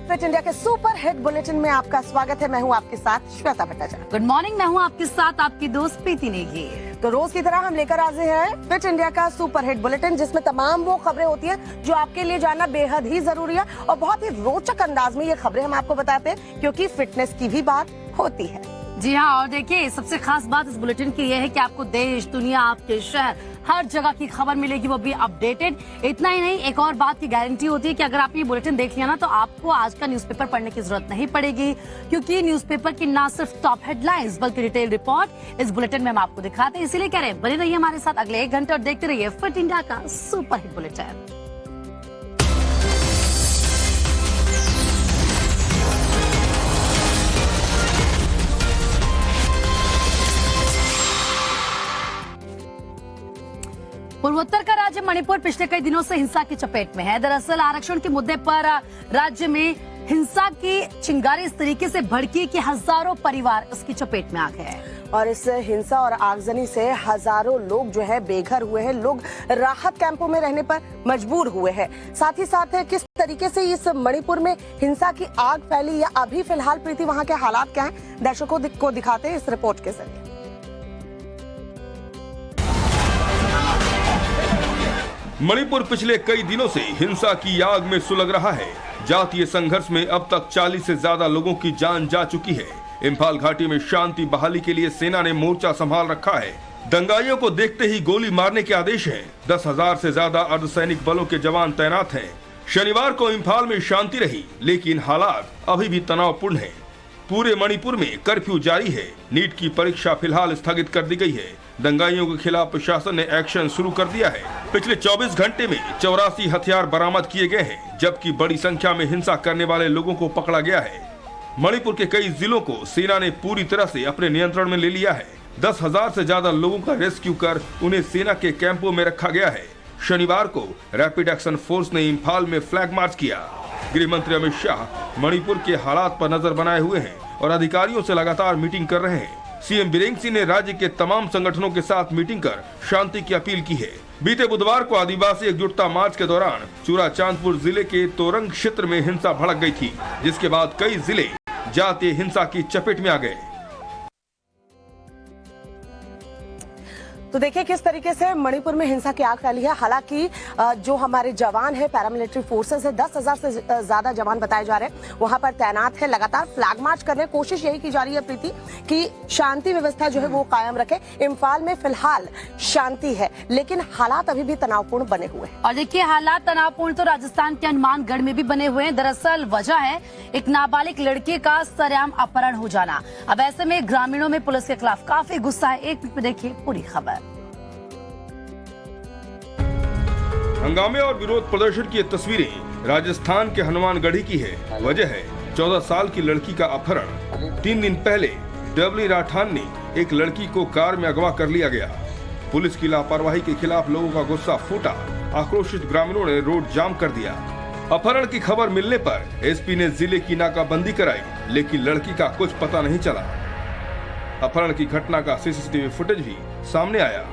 Fit India के super hit bulletin में आपका स्वागत है। मैं हूं आपके साथ श्वेता भट्टाचार्य। गुड मॉर्निंग, मैं हूं आपके साथ आपकी दोस्त प्रीति नेगी। तो रोज की तरह हम लेकर आए हैं फिट इंडिया का सुपर हिट बुलेटिन, जिसमें तमाम वो खबरें होती हैं जो आपके लिए जानना बेहद ही जरूरी है और बहुत ही रोचक अंदाज में ये खबरें हम आपको बताते हैं, क्योंकि फिटनेस की भी बात होती है। जी हाँ, और देखिए सबसे खास बात इस बुलेटिन की यह है कि आपको देश, दुनिया, आपके शहर, हर जगह की खबर मिलेगी, वो भी अपडेटेड। इतना ही नहीं, एक और बात की गारंटी होती है कि अगर आपने ये बुलेटिन देख लिया ना, तो आपको आज का न्यूज़पेपर पढ़ने की जरूरत नहीं पड़ेगी, क्योंकि न्यूज़पेपर की ना सिर्फ टॉप हेडलाइंस बल्कि डिटेल रिपोर्ट इस बुलेटिन में हम आपको दिखाते हैं। इसीलिए कह रहे हैं बने रहिए हमारे साथ अगले 1 घंटे और देखते रहिए फिट इंडिया का सुपर हिट बुलेटिन। पूर्वोत्तर का राज्य मणिपुर पिछले कई दिनों से हिंसा की चपेट में है। दरअसल आरक्षण के मुद्दे पर राज्य में हिंसा की चिंगारी इस तरीके से भड़की कि हजारों परिवार इसकी चपेट में आ गए हैं। और इस हिंसा और आगजनी से हजारों लोग जो है बेघर हुए हैं, लोग राहत कैंपों में रहने पर मजबूर हुए हैं। साथ ही साथ किस तरीके से इस मणिपुर में हिंसा की आग फैली या अभी फिलहाल प्रीति वहाँ के हालात क्या हैं, दर्शकों को दिखाते हैं इस रिपोर्ट के जरिए। मणिपुर पिछले कई दिनों से हिंसा की आग में सुलग रहा है। जातीय संघर्ष में अब तक 40 से ज्यादा लोगों की जान जा चुकी है। इम्फाल घाटी में शांति बहाली के लिए सेना ने मोर्चा संभाल रखा है। दंगाइयों को देखते ही गोली मारने के आदेश हैं। 10,000 से ज्यादा अर्धसैनिक बलों के जवान तैनात हैं। शनिवार को इम्फाल में शांति रही, लेकिन हालात अभी भी तनावपूर्ण है। पूरे मणिपुर में कर्फ्यू जारी है। नीट की परीक्षा फिलहाल स्थगित कर दी गई है। दंगाइयों के खिलाफ प्रशासन ने एक्शन शुरू कर दिया है। पिछले 24 घंटे में 84 हथियार बरामद किए गए हैं, जबकि बड़ी संख्या में हिंसा करने वाले लोगों को पकड़ा गया है। मणिपुर के कई जिलों को सेना ने पूरी तरह से अपने नियंत्रण में ले लिया है। 10,000 से ज्यादा लोगों का रेस्क्यू कर उन्हें सेना के कैंपों में रखा गया है। शनिवार को रैपिड एक्शन फोर्स ने इम्फाल में फ्लैग मार्च किया। गृह मंत्री अमित शाह मणिपुर के हालात पर नजर बनाए हुए हैं और अधिकारियों से लगातार मीटिंग कर रहे हैं। सीएम बीरेन्द्र सिंह ने राज्य के तमाम संगठनों के साथ मीटिंग कर शांति की अपील की है। बीते बुधवार को आदिवासी एकजुटता मार्च के दौरान चूराचांदपुर जिले के तोरंग क्षेत्र में हिंसा भड़क गई थी, जिसके बाद कई जिले जातीय हिंसा की चपेट में आ गए। तो देखिए किस तरीके से मणिपुर में हिंसा की आग फैली है। हालांकि जो हमारे जवान है, पैरामिलिट्री फोर्सेस है, 10,000 से ज्यादा जवान बताए जा रहे हैं, वहां पर तैनात है। लगातार फ्लैग मार्च करने की कोशिश यही की जा रही है प्रीति कि शांति व्यवस्था जो है वो कायम रखे। इम्फाल में फिलहाल शांति है, लेकिन हालात अभी भी तनावपूर्ण बने हुए हैं। और देखिए हालात तनावपूर्ण तो राजस्थान के हनुमानगढ़ में भी बने हुए हैं। दरअसल वजह है एक नाबालिग लड़के का सरेआम अपहरण हो जाना। अब ऐसे में ग्रामीणों में पुलिस के खिलाफ काफी गुस्सा है। एक मिनट में देखिए पूरी खबर। हंगामे और विरोध प्रदर्शन की ये तस्वीरें राजस्थान के हनुमानगढ़ी की है। वजह है 14 साल की लड़की का अपहरण। 3 दिन पहले डबली राठान ने एक लड़की को कार में अगवा कर लिया गया। पुलिस की लापरवाही के खिलाफ लोगों का गुस्सा फूटा। आक्रोशित ग्रामीणों ने रोड जाम कर दिया। अपहरण की खबर मिलने पर एसपी ने जिले की नाकाबंदी कराई, लेकिन लड़की का कुछ पता नहीं चला। अपहरण की घटना का सीसीटीवी फुटेज भी सामने आया।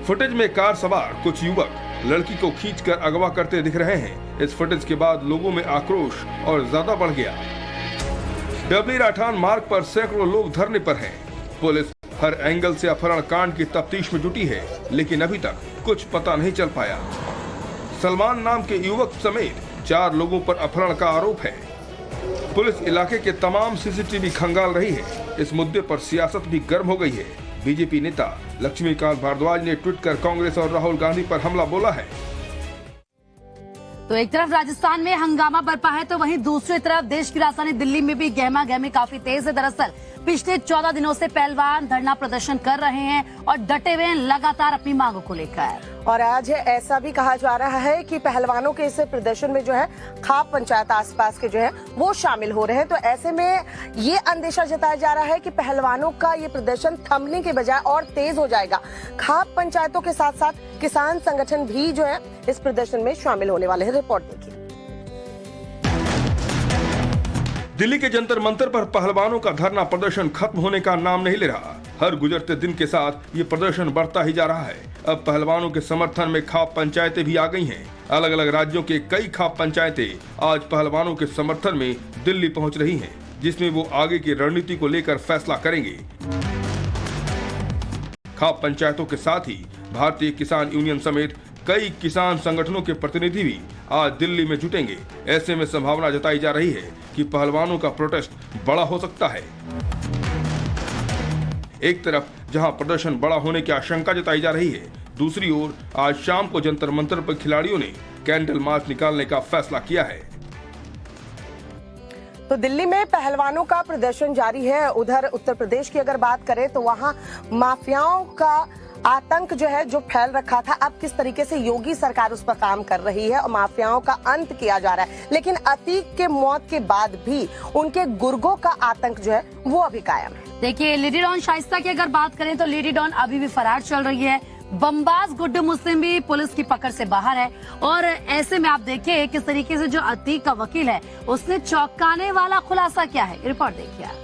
फुटेज में कार सवार कुछ युवक लड़की को खींचकर अगवा करते दिख रहे हैं। इस फुटेज के बाद लोगों में आक्रोश और ज्यादा बढ़ गया। डबली राठान मार्ग पर सैकड़ों लोग धरने पर हैं। पुलिस हर एंगल से अपहरण कांड की तफ्तीश में जुटी है, लेकिन अभी तक कुछ पता नहीं चल पाया। सलमान नाम के युवक समेत 4 लोगों पर अपहरण का आरोप है। पुलिस इलाके के तमाम सीसीटीवी खंगाल रही है। इस मुद्दे पर सियासत भी गर्म हो गई है। बीजेपी नेता लक्ष्मीकांत भारद्वाज ने ट्वीट कर कांग्रेस और राहुल गांधी पर हमला बोला है। तो एक तरफ राजस्थान में हंगामा बरपा है, तो वहीं दूसरी तरफ देश की राजधानी दिल्ली में भी गहमा गहमी काफी तेज है। दरअसल पिछले 14 दिनों से पहलवान धरना प्रदर्शन कर रहे हैं और डटे हुए हैं लगातार अपनी मांगों को लेकर। और आज ऐसा भी कहा जा रहा है कि पहलवानों के इस प्रदर्शन में जो है खाप पंचायत आसपास के जो है वो शामिल हो रहे हैं। तो ऐसे में ये अंदेशा जताया जा रहा है कि पहलवानों का ये प्रदर्शन थमने के बजाय और तेज हो जाएगा। खाप पंचायतों के साथ साथ किसान संगठन भी जो है इस प्रदर्शन में शामिल होने वाले हैं। रिपोर्ट देखिए। दिल्ली के जंतर मंतर पर पहलवानों का धरना प्रदर्शन खत्म होने का नाम नहीं ले रहा। हर गुजरते दिन के साथ ये प्रदर्शन बढ़ता ही जा रहा है। अब पहलवानों के समर्थन में खाप पंचायतें भी आ गई हैं। अलग अलग राज्यों के कई खाप पंचायतें आज पहलवानों के समर्थन में दिल्ली पहुंच रही हैं, जिसमें वो आगे की रणनीति को लेकर फैसला करेंगे। खाप पंचायतों के साथ ही भारतीय किसान यूनियन समेत कई किसान संगठनों के प्रतिनिधि भी आज दिल्ली में जुटेंगे। ऐसे में संभावना जताई जा रही है कि पहलवानों का प्रोटेस्ट बड़ा हो सकता है। एक तरफ जहां प्रदर्शन बड़ा होने की आशंका जताई जा रही है, दूसरी ओर आज शाम को जंतर मंतर पर खिलाड़ियों ने कैंडल मार्च निकालने का फैसला किया है। तो दिल्ली में पहलवानों का प्रदर्शन जारी है। उधर उत्तर प्रदेश की अगर बात करें तो वहां माफियाओं का आतंक जो है, जो फैल रखा था, अब किस तरीके से योगी सरकार उस पर काम कर रही है और माफियाओं का अंत किया जा रहा है। लेकिन अतीक के मौत के बाद भी उनके गुर्गों का आतंक जो है वो अभी कायम है। देखिए, लेडी डॉन शाइस्ता की अगर बात करें तो लेडी डॉन अभी भी फरार चल रही है। बमबाज गुड्डू मुस्लिम भी पुलिस की पकड़ से बाहर है। और ऐसे में आप देखिए किस तरीके से जो अतीक का वकील है उसने चौंकाने वाला खुलासा किया है। रिपोर्ट देखिए।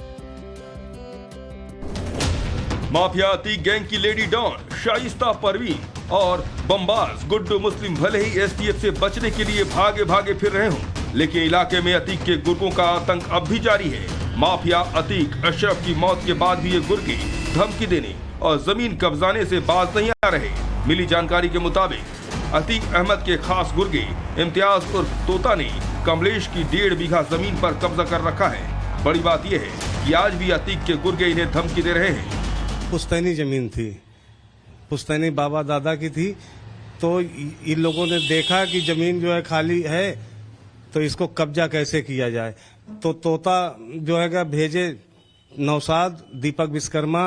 माफिया अतीक गैंग की लेडी डॉन शाइस्ता परवीन और बमबाज गुड्डू मुस्लिम भले ही एसटीएफ से बचने के लिए भागे भागे फिर रहे हों, लेकिन इलाके में अतीक के गुर्गों का आतंक अब भी जारी है। माफिया अतीक अशरफ की मौत के बाद भी ये गुर्गे धमकी देने और जमीन कब्जाने से बाज नहीं आ रहे। मिली जानकारी के मुताबिक अतीक अहमद के खास गुर्गे इम्तियाज उर्फ तोता ने कमलेश की 1.5 बीघा जमीन पर कब्जा कर रखा है। बड़ी बात यह है कि आज भी अतीक के गुर्गे इन्हें धमकी दे रहे हैं। पुश्तैनी जमीन थी, पुश्तैनी बाबा दादा की थी। तो इन लोगों ने देखा कि जमीन जो है खाली है, तो इसको कब्जा कैसे किया जाए। तो तोता जो है भेजे नौशाद, दीपक विश्वकर्मा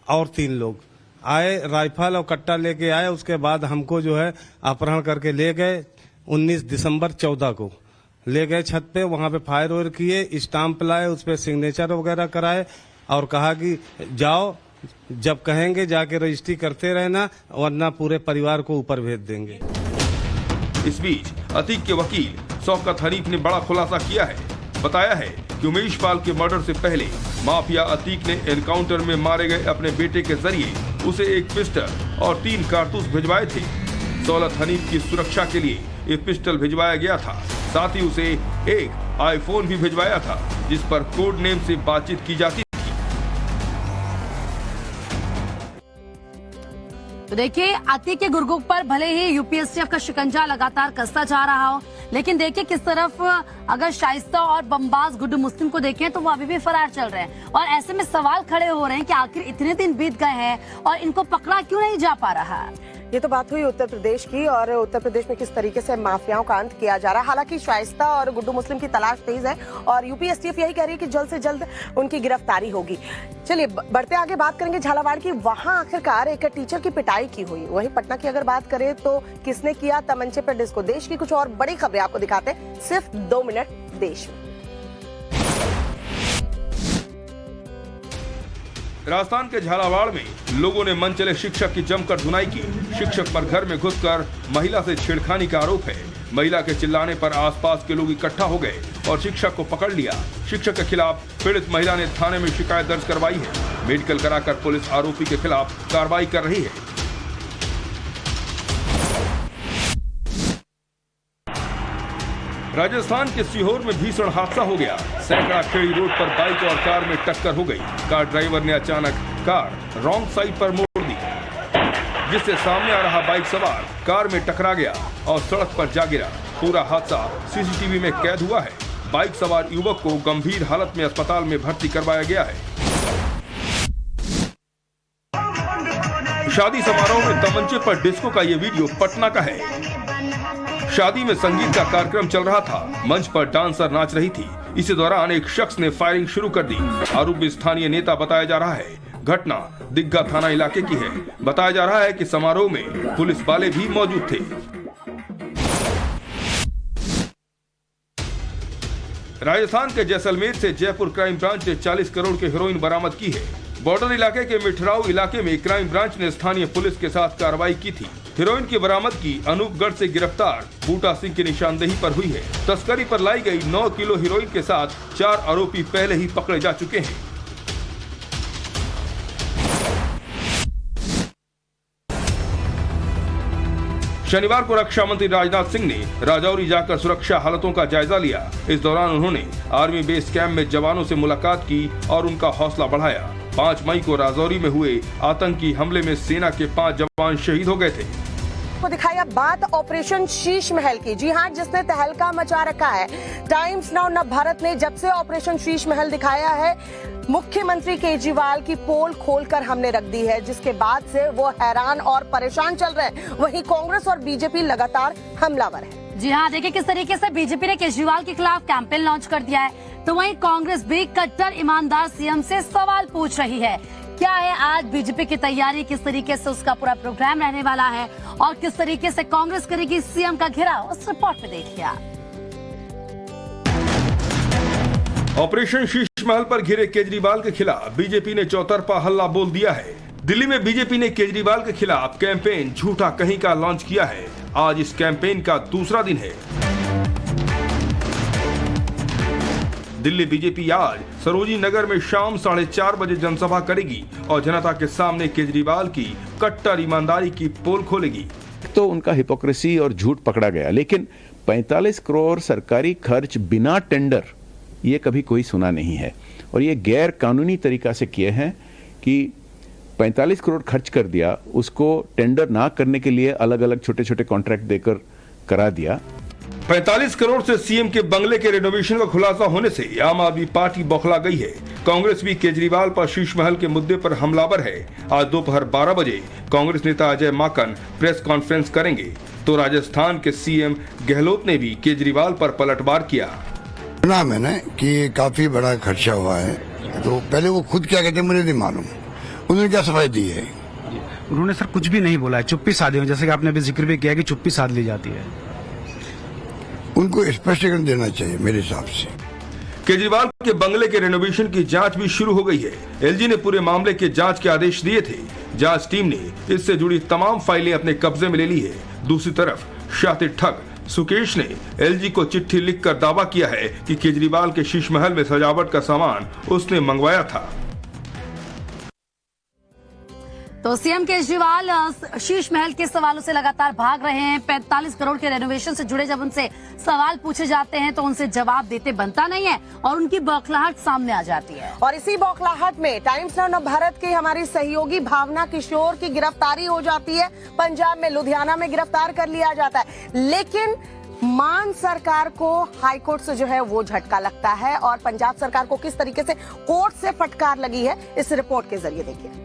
और 3 लोग आए, राइफल और कट्टा लेके आए। उसके बाद हमको जो है अपहरण करके ले गए। 19 दिसंबर 14 को ले गए छत पे, वहां पे फायर वायर किए, स्टाम्प लाए, उस पर सिग्नेचर वगैरह कराए और कहा कि जाओ, जब कहेंगे जाके रजिस्ट्री करते रहना, वरना पूरे परिवार को ऊपर भेज देंगे। इस बीच अतीक के वकील शौकत हनीफ ने बड़ा खुलासा किया है। बताया है कि उमेश पाल के मर्डर से पहले माफिया अतीक ने एनकाउंटर में मारे गए अपने बेटे के जरिए उसे एक पिस्टल और 3 कारतूस भिजवाए थे। दौलत हनीफ की सुरक्षा के लिए ये पिस्टल भिजवाया गया था। साथ ही उसे एक आईफोन भी भिजवाया था, जिस पर कोड नेम से बातचीत की जाती। तो देखिए, अतीक के गुर्गों पर भले ही यूपीएससीएफ का शिकंजा लगातार कसता जा रहा हो, लेकिन देखिए किस तरफ अगर शाइस्ता और बमबाज गुड्डू मुस्लिम को देखें तो वो अभी भी फरार चल रहे हैं। और ऐसे में सवाल खड़े हो रहे हैं कि आखिर इतने दिन बीत गए हैं और इनको पकड़ा क्यों नहीं जा पा रहा है। ये तो बात हुई उत्तर प्रदेश की, और उत्तर प्रदेश में किस तरीके से माफियाओं का अंत किया जा रहा है। हालांकि शाइस्ता और गुड्डू मुस्लिम की तलाश तेज है और यूपीएसटीएफ यही कह रही है कि जल्द से जल्द उनकी गिरफ्तारी होगी। चलिए बढ़ते आगे, बात करेंगे झालावाड़ की। वहां आखिरकार एक टीचर की पिटाई की हुई। वहीं पटना की अगर बात करें तो किसने किया तमंचे पर डिस्को। देश की कुछ और बड़ी खबरें आपको दिखाते हैं सिर्फ 2 मिनट देश में। राजस्थान के झालावाड़ में लोगों ने मन चले शिक्षक की जमकर धुनाई की। शिक्षक पर घर में घुसकर महिला से छेड़खानी का आरोप है। महिला के चिल्लाने पर आसपास के लोग इकट्ठा हो गए और शिक्षक को पकड़ लिया। शिक्षक के खिलाफ पीड़ित महिला ने थाने में शिकायत दर्ज करवाई है। मेडिकल कराकर पुलिस आरोपी के खिलाफ कार्रवाई कर रही है। राजस्थान के सीहोर में भीषण हादसा हो गया। सैकड़ा खेड़ी रोड पर बाइक और कार में टक्कर हो गई। कार ड्राइवर ने अचानक कार रॉन्ग साइड पर मोड़ दी, जिससे सामने आ रहा बाइक सवार कार में टकरा गया और सड़क पर जा गिरा। पूरा हादसा सीसीटीवी में कैद हुआ है। बाइक सवार युवक को गंभीर हालत में अस्पताल में भर्ती करवाया गया है। शादी समारोह में तमंचे पर डिस्को का ये वीडियो पटना का है। शादी में संगीत का कार्यक्रम चल रहा था। मंच पर डांसर नाच रही थी। इसी दौरान एक शख्स ने फायरिंग शुरू कर दी। आरोपी स्थानीय नेता बताया जा रहा है। घटना दिग्गा थाना इलाके की है। बताया जा रहा है कि समारोह में पुलिस वाले भी मौजूद थे। राजस्थान के जैसलमेर से जयपुर क्राइम ब्रांच ने 40 करोड़ के हेरोइन बरामद की है। बॉर्डर इलाके के मिठराऊ इलाके में क्राइम ब्रांच ने स्थानीय पुलिस के साथ कार्रवाई की थी। हेरोइन की बरामदगी अनूपगढ़ से गिरफ्तार बूटा सिंह की निशानदेही पर हुई है। तस्करी पर लाई गई 9 किलो हेरोइन के साथ 4 आरोपी पहले ही पकड़े जा चुके हैं। शनिवार को रक्षा मंत्री राजनाथ सिंह ने राजौरी जाकर सुरक्षा हालतों का जायजा लिया। इस दौरान उन्होंने आर्मी बेस कैंप में जवानों से मुलाकात की और उनका हौसला बढ़ाया। 5 मई को राजौरी में हुए आतंकी हमले में सेना के 5 जवान शहीद हो गए थे। को दिखाई अब बात ऑपरेशन शीश महल की। जी हां, जिसने तहलका मचा रखा है। टाइम्स नाउ नव भारत ने जब से ऑपरेशन शीश महल दिखाया है, मुख्यमंत्री केजरीवाल की पोल खोलकर हमने रख दी है, जिसके बाद से वो हैरान और परेशान चल रहे हैं। वहीं कांग्रेस और बीजेपी लगातार हमलावर है। जी हाँ, देखिए किस तरीके से बीजेपी ने केजरीवाल के खिलाफ कैंपेन लॉन्च कर दिया है, तो वहीं कांग्रेस भी कट्टर ईमानदार सीएम से सवाल पूछ रही है। क्या है आज बीजेपी की तैयारी, किस तरीके से उसका पूरा प्रोग्राम रहने वाला है और किस तरीके से कांग्रेस करेगी सीएम का घेराव, उस रिपोर्ट में देखिए आप। ऑपरेशन शीश महल पर घिरे केजरीवाल के खिलाफ बीजेपी ने चौतरफा हल्ला बोल दिया है। दिल्ली में बीजेपी ने केजरीवाल के खिलाफ कैंपेन झूठा कहीं का लॉन्च किया है। आज इस कैंपेन का दूसरा दिन है। दिल्ली बीजेपी आज सरोजिनी नगर में शाम 4:30 बजे जनसभा करेगी और जनता के सामने केजरीवाल की कट्टर ईमानदारी की पोल खोलेगी। तो उनका हिपोक्रेसी और झूठ पकड़ा गया, लेकिन 45 करोड़ सरकारी खर्च बिना टेंडर, ये कभी कोई सुना नहीं है। और ये गैर कानूनी तरीका से किए हैं कि 45 करोड़ खर्च कर दिया, उसको टेंडर ना करने के लिए अलग अलग छोटे छोटे कॉन्ट्रैक्ट देकर करा दिया। 45 करोड़ से सीएम के बंगले के रेनोवेशन का खुलासा होने से आम आदमी पार्टी बौखला गई है। कांग्रेस भी केजरीवाल पर शीश महल के मुद्दे पर हमलावर है। आज दोपहर 12 बजे कांग्रेस नेता अजय माकन प्रेस कॉन्फ्रेंस करेंगे। तो राजस्थान के सीएम गहलोत ने भी केजरीवाल पर पलटवार किया। सुना मैंने कि काफी बड़ा खर्चा हुआ है, तो पहले वो खुद क्या कहते हैं मुझे नहीं मालूम, उन्होंने क्या सफाई दी है? उन्होंने सर कुछ भी नहीं बोला है, चुप्पी साधी है, जैसे कि आपने अभी जिक्र भी किया कि चुप्पी साध ली जाती है। उनको स्पष्टीकरण देना चाहिए मेरे हिसाब से। केजरीवाल के बंगले के रेनोवेशन की जांच भी शुरू हो गई है। एलजी ने पूरे मामले के जांच के आदेश दिए थे। जांच टीम ने इससे जुड़ी तमाम फाइलें अपने कब्जे में ले ली है। दूसरी तरफ शातिर ठग सुकेश ने एलजी को चिट्ठी लिखकर दावा किया है कि केजरीवाल के शीश महल में सजावट का सामान उसने मंगवाया था। तो सीएम केजरीवाल शीश महल के सवालों से लगातार भाग रहे हैं। 45 करोड़ के रेनोवेशन से जुड़े जब उनसे सवाल पूछे जाते हैं तो उनसे जवाब देते बनता नहीं है और उनकी बौखलाहट सामने आ जाती है। और इसी बौखलाहट में टाइम्स नाउ नव भारत की हमारी सहयोगी भावना किशोर की गिरफ्तारी हो जाती है। पंजाब में लुधियाना में गिरफ्तार कर लिया जाता है, लेकिन मान सरकार को हाईकोर्ट से जो है वो झटका लगता है। और पंजाब सरकार को किस तरीके से कोर्ट से फटकार लगी है, इस रिपोर्ट के जरिए देखिए।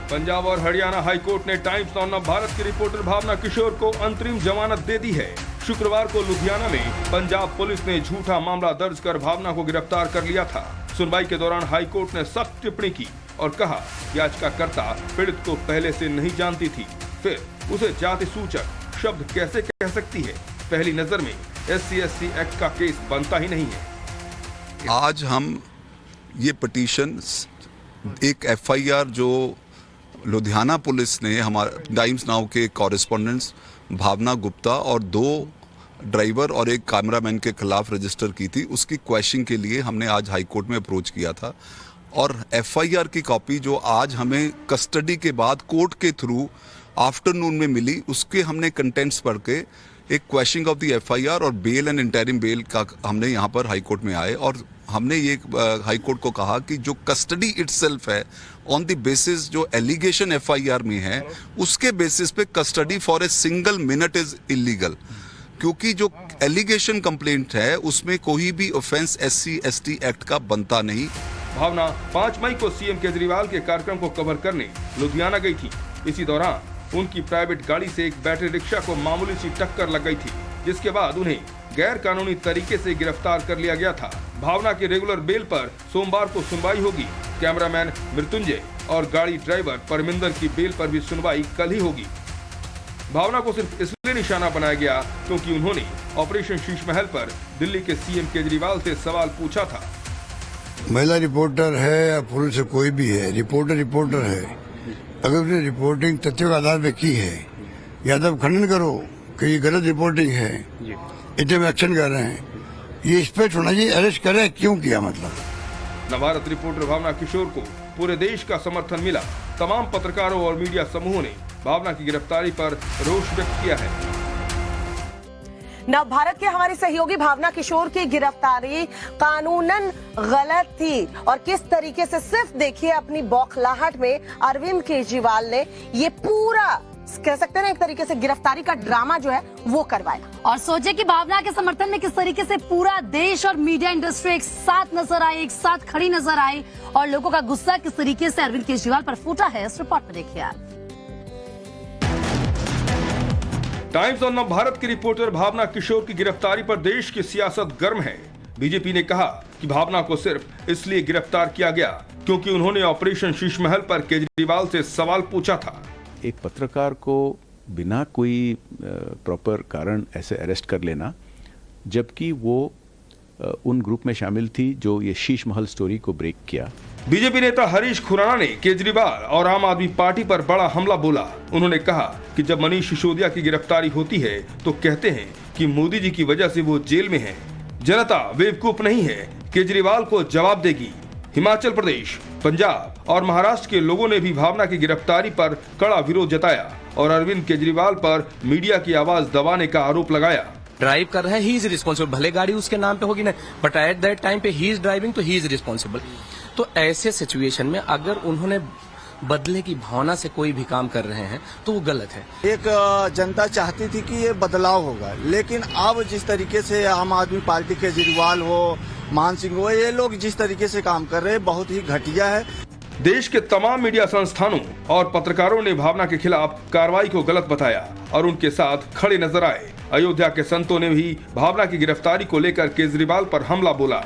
पंजाब और हरियाणा हाईकोर्ट ने टाइम्स नाउ नव भारत की रिपोर्टर भावना किशोर को अंतरिम जमानत दे दी है। शुक्रवार को लुधियाना में पंजाब पुलिस ने झूठा मामला दर्ज कर भावना को गिरफ्तार कर लिया था। सुनवाई के दौरान हाईकोर्ट ने सख्त टिप्पणी की और कहा याचिकाकर्ता पीड़ित को पहले से नहीं जानती थी, फिर उसे जाति सूचक शब्द कैसे कह सकती है। पहली नजर में SC/ST एक्ट का केस बनता ही नहीं है। आज हम ये पिटीशन एक FIR जो लुधियाना पुलिस ने हमारे टाइम्स नाउ के कॉरेस्पॉन्डेंट्स भावना गुप्ता और 2 ड्राइवर और एक कैमरामैन के खिलाफ रजिस्टर की थी, उसकी क्वेश्चनिंग के लिए हमने आज हाई कोर्ट में अप्रोच किया था। और FIR की कॉपी जो आज हमें कस्टडी के बाद कोर्ट के थ्रू आफ्टरनून में मिली, उसके हमने कंटेंट्स पढ़ के एक क्वेश्चनिंग ऑफ द FIR और बेल एंड इंटरिम बेल का हमने यहाँ पर हाई कोर्ट में आए और हमने ये हाई कोर्ट को कहा कि जो कस्टडी इटसेल्फ है ऑन द बेसिस जो एलिगेशन FIR में है, उसके बेसिस पे custody for a single minute is illegal, क्योंकि जो एलिगेशन कंप्लेंट है उसमें कोई भी ऑफेंस SC/ST एक्ट का बनता नहीं। भावना 5 मई को सीएम केजरीवाल के कार्यक्रम को कवर करने लुधियाना गई थी। इसी दौरान उनकी प्राइवेट गाड़ी से एक बैटरी रिक्शा को मामूली सी टक्कर लग गई थी, जिसके बाद उन्हें गैर कानूनी तरीके से गिरफ्तार कर लिया गया था। भावना की रेगुलर बेल पर सोमवार को सुनवाई होगी। कैमरामैन मृत्युंजय और गाड़ी ड्राइवर परमिंदर की बेल पर भी सुनवाई कल ही होगी। भावना को सिर्फ इसलिए निशाना बनाया गया क्योंकि उन्होंने ऑपरेशन शीश महल पर दिल्ली के सीएम केजरीवाल से सवाल पूछा था। महिला रिपोर्टर है या पुरुष से कोई भी है, रिपोर्टर है। अगर उसने रिपोर्टिंग तथ्यों के आधार पे की है या तब खंडन करो कि ये गलत रिपोर्टिंग है, इतने में एक्शन कर रहे हैं, ये स्पष्ट होना चाहिए। अरेस्ट करें क्यों किया, मतलब। नवभारत रिपोर्टर भावना किशोर को पूरे देश का समर्थन मिला। तमाम पत्रकारों और मीडिया समूहों ने भावना की गिरफ्तारी पर रोष व्यक्त किया है। नव भारत के हमारी सहयोगी भावना किशोर की गिरफ्तारी कानूनन गलत थी और किस तरीके से सिर्फ देखिए अपनी बौखलाहट में अरविंद केजरीवाल ने ये पूरा कह सकते हैं ना एक तरीके से गिरफ्तारी का ड्रामा जो है वो करवाया। और सोचे कि भावना के समर्थन में किस तरीके से पूरा देश और मीडिया इंडस्ट्री एक साथ नजर आई, एक साथ खड़ी नजर आई और लोगों का गुस्सा किस तरीके से अरविंद केजरीवाल पर फूटा है, इस रिपोर्ट में देखिए आप। टाइम्स और नव भारत की रिपोर्टर भावना किशोर की गिरफ्तारी पर देश की सियासत गर्म है। बीजेपी ने कहा कि भावना को सिर्फ इसलिए गिरफ्तार किया गया क्योंकि उन्होंने ऑपरेशन शीश महल पर केजरीवाल से सवाल पूछा था। एक पत्रकार को बिना कोई प्रॉपर कारण ऐसे अरेस्ट कर लेना, जबकि वो उन ग्रुप में शामिल थी जो ये शीश महल स्टोरी को ब्रेक किया। बीजेपी नेता हरीश खुराना ने केजरीवाल और आम आदमी पार्टी पर बड़ा हमला बोला। उन्होंने कहा कि जब मनीष सिसोदिया की गिरफ्तारी होती है तो कहते हैं कि मोदी जी की वजह से वो जेल में हैं। जनता बेवकूफ नहीं है, केजरीवाल को जवाब देगी। हिमाचल प्रदेश, पंजाब और महाराष्ट्र के लोगों ने भी भावना की गिरफ्तारी पर कड़ा विरोध जताया और अरविंद केजरीवाल पर मीडिया की आवाज दबाने का आरोप लगाया। ड्राइव कर रहा है, ही इज रिस्पॉन्सिबल। भले गाड़ी उसके नाम पे होगी ना, बट एट दैट टाइम पे ही इज ड्राइविंग, तो ही इज रिस्पॉन्सिबल। तो ऐसे सिचुएशन में अगर उन्होंने बदले की भावना से कोई भी काम कर रहे हैं तो वो गलत है। एक जनता चाहती थी कि ये बदलाव होगा, लेकिन अब जिस तरीके से आम आदमी पार्टी केजरीवाल हो, मान सिंह हो, ये लोग जिस तरीके से काम कर रहे हैं बहुत ही घटिया है। देश के तमाम मीडिया संस्थानों और पत्रकारों ने भावना के खिलाफ कार्रवाई को गलत बताया और उनके साथ खड़े नजर आए। अयोध्या के संतों ने भी भावना की गिरफ्तारी को लेकर केजरीवाल पर हमला बोला।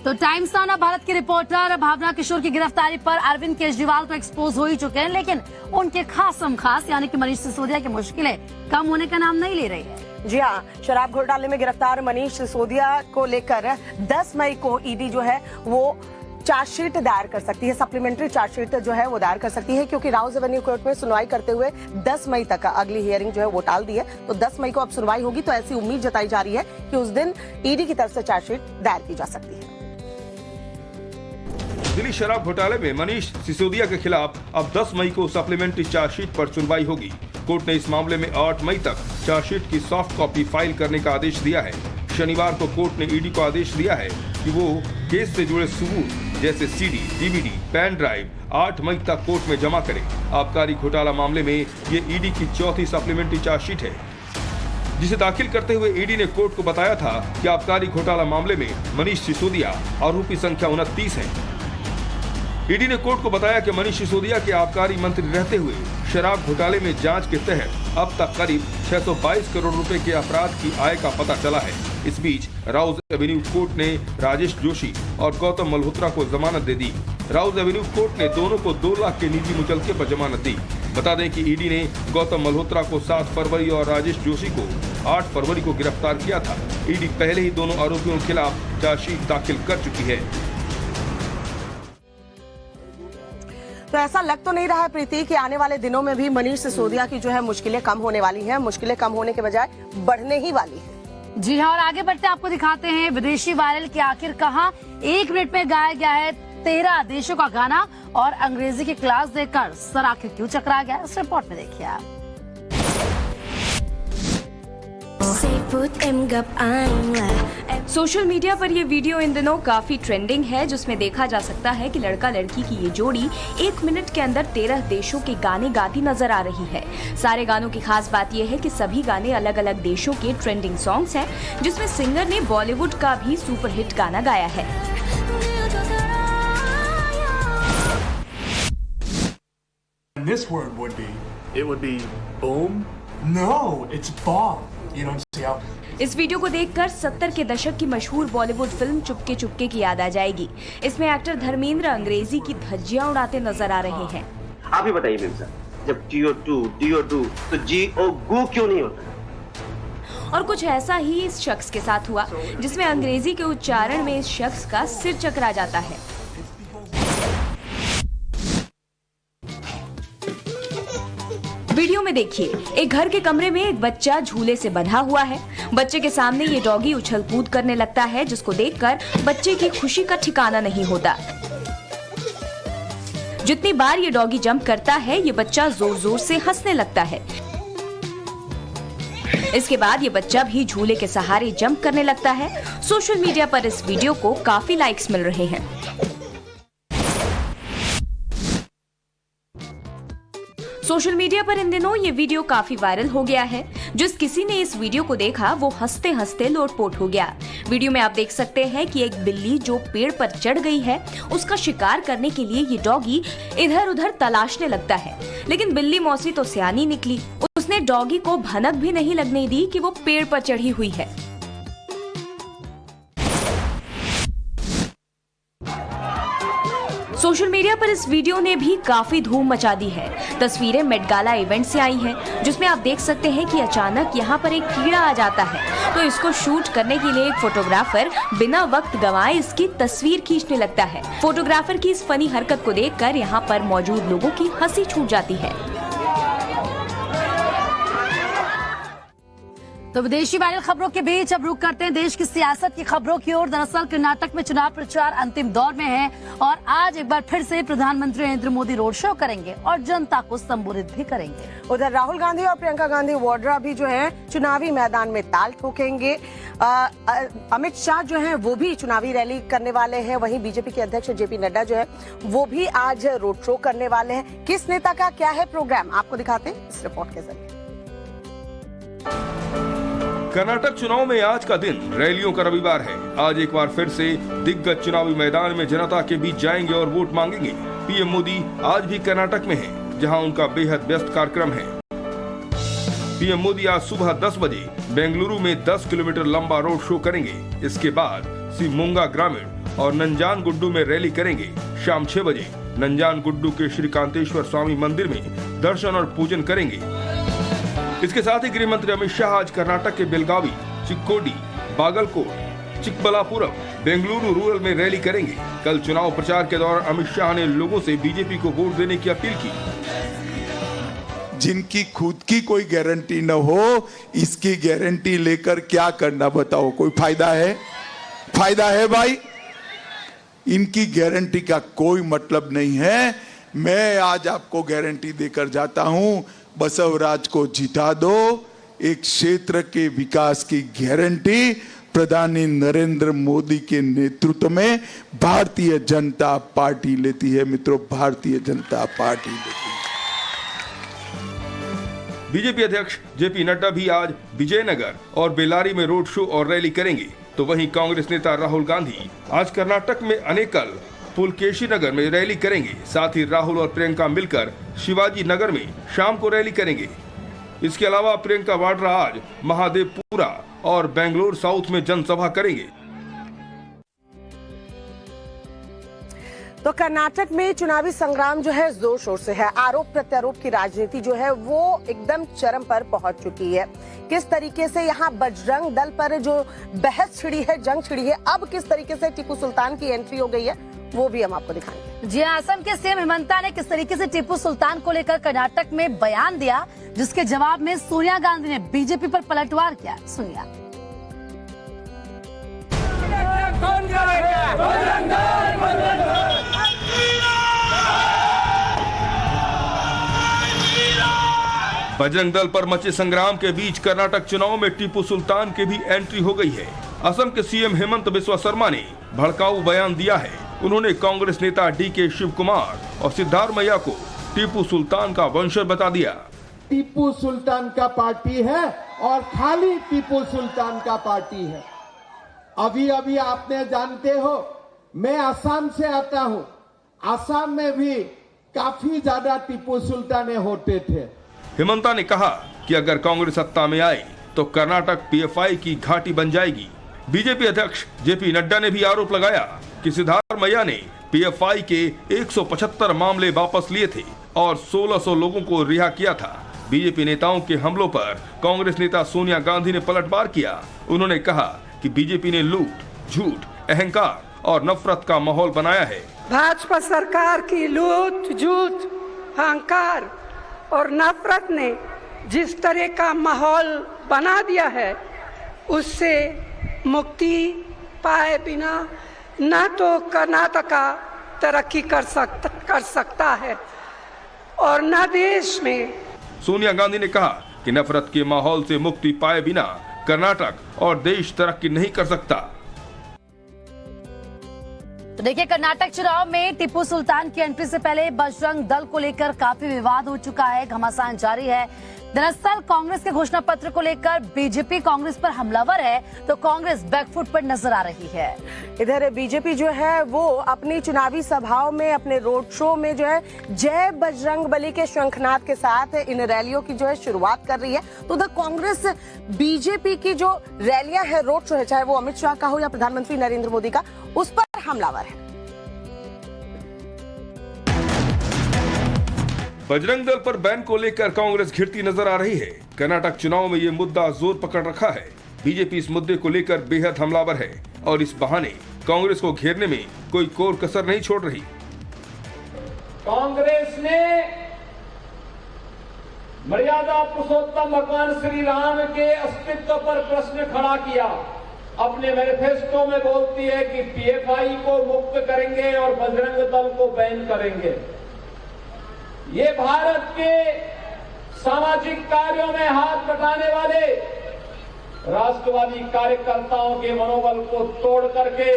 तो टाइम्स नाउ भारत की रिपोर्टर भावना किशोर की गिरफ्तारी पर अरविंद केजरीवाल तो एक्सपोज हो ही चुके हैं, लेकिन उनके खास यानी कि मनीष सिसोदिया की मुश्किलें कम होने का नाम नहीं ले रही है। जी हाँ, शराब घोटाले में गिरफ्तार मनीष सिसोदिया को लेकर 10 मई को ईडी जो है वो चार्जशीट दायर कर सकती है, सप्लीमेंट्री चार्जशीट जो है वो दायर कर सकती है, क्योंकि राउज एवेन्यू कोर्ट में सुनवाई करते हुए 10 मई तक अगली हियरिंग जो है वो टाल दी है। तो 10 मई को अब सुनवाई होगी, तो ऐसी उम्मीद जताई जा रही है कि उस दिन ईडी की तरफ से चार्जशीट दायर की जा सकती है। दिल्ली शराब घोटाले में मनीष सिसोदिया के खिलाफ अब 10 मई को सप्लीमेंट्री चार्जशीट पर सुनवाई होगी। कोर्ट ने इस मामले में 8 मई तक चार्जशीट की सॉफ्ट कॉपी फाइल करने का आदेश दिया है। शनिवार को कोर्ट ने ईडी को आदेश दिया है कि वो केस से जुड़े सबूत जैसे सीडी, डीवीडी, पेन ड्राइव 8 मई तक कोर्ट में जमा करे। आबकारी घोटाला मामले में ये ईडी की चौथी सप्लीमेंट्री चार्जशीट है, जिसे दाखिल करते हुए ईडी ने कोर्ट को बताया था कि आबकारी घोटाला मामले में मनीष सिसोदिया आरोपी संख्या 29 है। ईडी ने कोर्ट को बताया कि मनीष सिसोदिया के आबकारी मंत्री रहते हुए शराब घोटाले में जांच के तहत अब तक करीब 622 करोड़ रुपए के अपराध की आय का पता चला है। इस बीच राउज एवेन्यू कोर्ट ने राजेश जोशी और गौतम मल्होत्रा को जमानत दे दी। राउज एवेन्यू कोर्ट ने दोनों को 2 लाख के निजी मुचलके पर जमानत दी। बता दें कि ईडी ने गौतम मल्होत्रा को 7 फरवरी और राजेश जोशी को 8 फरवरी को गिरफ्तार किया था। ईडी पहले ही दोनों आरोपियों के खिलाफ चार्जशीट दाखिल कर चुकी है। तो ऐसा लग तो नहीं रहा है प्रीति कि आने वाले दिनों में भी मनीष सिसोदिया की जो है मुश्किलें कम होने वाली हैं। मुश्किलें कम होने के बजाय बढ़ने ही वाली है। जी हाँ, और आगे बढ़ते आपको दिखाते हैं विदेशी वायरल के आखिर कहां 1 मिनट में गाया गया है 13 देशों का गाना और अंग्रेजी की क्लास देकर सर आखिर क्यों चकरा गया, इस रिपोर्ट में देखिए आप। सोशल मीडिया पर ये वीडियो इन दिनों काफी ट्रेंडिंग है, जिसमें देखा जा सकता है कि लड़का लड़की की ये जोड़ी 1 मिनट के अंदर 13 देशों के गाने गाती नजर आ रही है। सारे गानों की खास बात यह है कि सभी गाने अलग अलग देशों के ट्रेंडिंग सॉन्ग्स हैं, जिसमें सिंगर ने बॉलीवुड का भी सुपरहिट गाना गाया है। This word would be, it would be boom. No, it's bomb. You don't see how. इस वीडियो को देखकर 70 के दशक की मशहूर बॉलीवुड फिल्म चुपके चुपके की याद आ जाएगी। इसमें एक्टर धर्मेंद्र अंग्रेजी की धज्जियां उड़ाते नजर आ रहे हैं। आप ही बताइए मेम साहब, जब DO2 तो GO गू क्यों नहीं होता? और कुछ ऐसा ही इस शख्स के साथ हुआ, जिसमें अंग्रेजी के उच्चारण में इस शख्स का सिर चकरा जाता है। वीडियो में देखिए, एक घर के कमरे में एक बच्चा झूले से बंधा हुआ है। बच्चे के सामने ये डॉगी उछल कूद करने लगता है, जिसको देखकर बच्चे की खुशी का ठिकाना नहीं होता। जितनी बार ये डॉगी जंप करता है, ये बच्चा जोर जोर से हंसने लगता है। इसके बाद ये बच्चा भी झूले के सहारे जंप करने लगता है। सोशल मीडिया पर इस वीडियो को काफी लाइक्स मिल रहे हैं। सोशल मीडिया पर इन दिनों ये वीडियो काफी वायरल हो गया है। जिस किसी ने इस वीडियो को देखा वो हंसते हंसते लोटपोट हो गया। वीडियो में आप देख सकते हैं कि एक बिल्ली जो पेड़ पर चढ़ गई है, उसका शिकार करने के लिए ये डॉगी इधर उधर तलाशने लगता है। लेकिन बिल्ली मौसी तो सियानी निकली, उसने डॉगी को भनक भी नहीं लगने दी कि वो पेड़ पर चढ़ी हुई है। सोशल मीडिया पर इस वीडियो ने भी काफी धूम मचा दी है। तस्वीरें मेट गाला इवेंट से आई हैं, जिसमें आप देख सकते हैं कि अचानक यहाँ पर एक कीड़ा आ जाता है, तो इसको शूट करने के लिए एक फोटोग्राफर बिना वक्त गंवाए इसकी तस्वीर खींचने लगता है। फोटोग्राफर की इस फनी हरकत को देखकर यहाँ पर मौजूद लोगों की हंसी छूट जाती है। तो विदेशी वायरल खबरों के बीच अब रुक करते हैं देश की सियासत की खबरों की ओर। दरअसल कर्नाटक में चुनाव प्रचार अंतिम दौर में है और आज एक बार फिर से प्रधानमंत्री नरेंद्र मोदी रोड शो करेंगे और जनता को संबोधित भी करेंगे। उधर राहुल गांधी और प्रियंका गांधी वाड्रा भी जो है चुनावी मैदान में ताल ठोकेंगे। अमित शाह जो है वो भी चुनावी रैली करने वाले हैं। वहीं बीजेपी के अध्यक्ष जेपी नड्डा जो है वो भी आज रोड शो करने वाले हैं। किस नेता का क्या है प्रोग्राम, आपको दिखाते हैं इस रिपोर्ट के जरिए। कर्नाटक चुनाव में आज का दिन रैलियों का रविवार है। आज एक बार फिर से दिग्गज चुनावी मैदान में जनता के बीच जाएंगे और वोट मांगेंगे। पीएम मोदी आज भी कर्नाटक में हैं, जहां उनका बेहद व्यस्त कार्यक्रम है। पीएम मोदी आज सुबह 10 बजे बेंगलुरु में 10 किलोमीटर लंबा रोड शो करेंगे। इसके बाद शिवमोगा ग्रामीण और नंजानगुड्डू में रैली करेंगे। शाम 6 बजे नंजानगुड्डू के श्रीकांतेश्वर स्वामी मंदिर में दर्शन और पूजन करेंगे। इसके साथ ही गृह मंत्री अमित शाह आज कर्नाटक के बेलगावी, चिक्कोडी, बागलकोट, चिक्बलापुरम, बेंगलुरु रूरल में रैली करेंगे। कल चुनाव प्रचार के दौरान अमित शाह ने लोगों से बीजेपी को वोट देने की अपील की। जिनकी खुद की कोई गारंटी न हो, इसकी गारंटी लेकर क्या करना बताओ, कोई फायदा है? फायदा है भाई? इनकी गारंटी का कोई मतलब नहीं है। मैं आज आपको गारंटी देकर जाता हूं, बसवराज को जिता दो। एक क्षेत्र के विकास की गारंटी प्रधानी नरेंद्र मोदी के नेतृत्व में भारतीय जनता पार्टी लेती है। मित्रों, भारतीय जनता पार्टी लेती है। बीजेपी अध्यक्ष जेपी नड्डा भी आज विजयनगर और बेलारी में रोड शो और रैली करेंगे। तो वहीं कांग्रेस नेता राहुल गांधी आज कर्नाटक में अनेकल, पुलकेशी नगर में रैली करेंगे। साथ ही राहुल और प्रियंका मिलकर शिवाजी नगर में शाम को रैली करेंगे। इसके अलावा प्रियंका वाड्रा आज महादेवपुरा और बेंगलोर साउथ में जनसभा करेंगे। तो कर्नाटक में चुनावी संग्राम जो है जोर शोर से है। आरोप प्रत्यारोप की राजनीति जो है वो एकदम चरम पर पहुंच चुकी है। किस तरीके से यहाँ बजरंग दल पर जो बहस छिड़ी है, जंग छिड़ी है, अब किस तरीके से टीपू सुल्तान की एंट्री हो गई है, वो भी हम आपको दिखाएंगे। जी, असम के सीएम हेमंता ने किस तरीके से टीपू सुल्तान को लेकर कर्नाटक में बयान दिया, जिसके जवाब में सोनिया गांधी ने बीजेपी पर पलटवार किया। सुनिए। बजरंग दल पर मचे संग्राम के बीच कर्नाटक चुनाव में टीपू सुल्तान की भी एंट्री हो गई है। असम के सीएम हेमंत बिस्वा शर्मा ने भड़काऊ बयान दिया है। उन्होंने कांग्रेस नेता डीके शिव कुमार और सिद्धारमैया को टीपू सुल्तान का वंशज बता दिया। टीपू सुल्तान का पार्टी है और खाली टीपू सुल्तान का पार्टी है। अभी अभी आपने जानते हो, मैं असम से आता हूं। असम में भी काफी ज्यादा टीपू सुल्तान होते थे। हेमंता ने कहा कि अगर कांग्रेस सत्ता में आए तो कर्नाटक पीएफआई की घाटी बन जाएगी। बीजेपी अध्यक्ष जेपी नड्डा ने भी आरोप लगाया कि सिद्धारमैया ने पीएफआई के 175 मामले वापस लिए थे और 1600 लोगों को रिहा किया था। बीजेपी नेताओं के हमलों पर कांग्रेस नेता सोनिया गांधी ने पलटवार किया। उन्होंने कहा कि बीजेपी ने लूट, झूठ, अहंकार और नफरत का माहौल बनाया है। भाजपा सरकार की लूट, झूठ, अहंकार और नफरत ने जिस तरह का माहौल बना दिया है, उससे मुक्ति पाए बिना न तो कर्नाटका तरक्की कर सकता है और न देश में। सोनिया गांधी ने कहा कि नफरत के माहौल से मुक्ति पाए बिना कर्नाटक और देश तरक्की नहीं कर सकता। तो देखिए, कर्नाटक चुनाव में टीपू सुल्तान की एंट्री से पहले बजरंग दल को लेकर काफी विवाद हो चुका है, घमासान जारी है। दरअसल कांग्रेस के घोषणा पत्र को लेकर बीजेपी कांग्रेस पर हमलावर है, तो कांग्रेस बैकफुट पर नजर आ रही है। इधर बीजेपी जो है वो अपनी चुनावी सभाओं में, अपने रोड शो में जो है जय बजरंग बली के शंखनाद के साथ इन रैलियों की जो है शुरुआत कर रही है। तो उधर कांग्रेस बीजेपी की जो रैलियां है, रोड शो है, चाहे वो अमित शाह का हो या प्रधानमंत्री नरेंद्र मोदी का, उस पर हमलावर है। बजरंग दल पर बैन को लेकर कांग्रेस घिरती नजर आ रही है। कर्नाटक चुनाव में ये मुद्दा जोर पकड़ रखा है। बीजेपी इस मुद्दे को लेकर बेहद हमलावर है और इस बहाने कांग्रेस को घेरने में कोई कोर कसर नहीं छोड़ रही। कांग्रेस ने मर्यादा पुरुषोत्तम भगवान श्री राम के अस्तित्व पर प्रश्न खड़ा किया। अपने मैनिफेस्टो में बोलती है कि पीएफआई को मुक्त करेंगे और बजरंग दल को बैन करेंगे। ये भारत के सामाजिक कार्यों में हाथ बटाने वाले राष्ट्रवादी कार्यकर्ताओं के मनोबल को तोड़ करके